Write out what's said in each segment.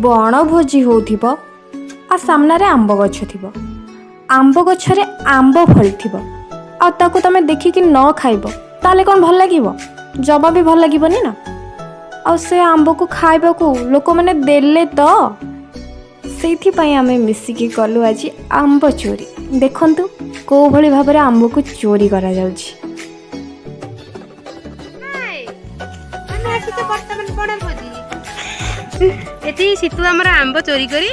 ବଣଭୋଜି ହେଉଥିବ ଆଉ ସାମ୍ନାରେ ଆମ୍ବ ଗଛ ଥିବ, ଆମ୍ବ ଗଛରେ ଆମ୍ବ ଫଳିଥିବ ଆଉ ତାକୁ ତମେ ଦେଖିକି ନ ଖାଇବ ତାହେଲେ କ'ଣ ଭଲ ଲାଗିବ? ଜମା ବି ଭଲ ଲାଗିବନି ନା। ଆଉ ସେ ଆମ୍ବକୁ ଖାଇବାକୁ ଲୋକମାନେ ଦେଲେ ତ, ସେଇଥିପାଇଁ ଆମେ ମିଶିକି କଲୁ ଆଜି ଆମ୍ବ ଚୋରି। ଦେଖନ୍ତୁ କେଉଁ ଭଳି ଭାବରେ ଆମ୍ବକୁ ଚୋରି କରାଯାଉଛି। ଏଠି ସିତୁ ଆମର ଆମ୍ବ ଚୋରି କରି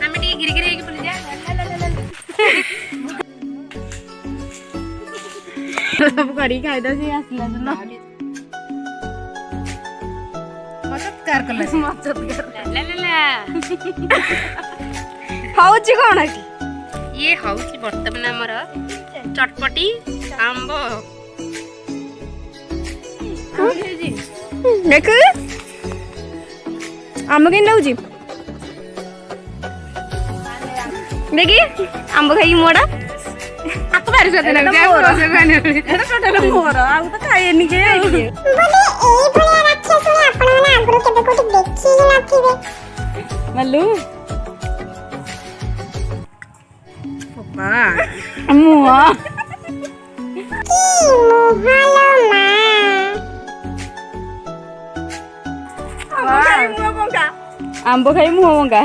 ଆମେ ଟିକେ ଗିରିଗିରି ହେଇକି ବୁଲିଯା। ସବୁ କରିକି ଖାଇଦଉ ସେ ଆସିଲା ଦିନ ମଚତ୍କାର କଲା ହଉଛି କ'ଣ ଏଠି? ଇଏ ହଉଛି ବର୍ତ୍ତମାନ ଆମର ଚଟପଟି ଆମ୍ବ। ଦେଖ ଆମ୍ବ କେମିତି ଲାଗୁଛି ଦେଖି, ଆମ୍ବ ଖାଇକି ମୋଡ଼ା ମାଲୁ ଆମ୍ବ ଖାଇ ମୁହଁ ମଙ୍ଗା।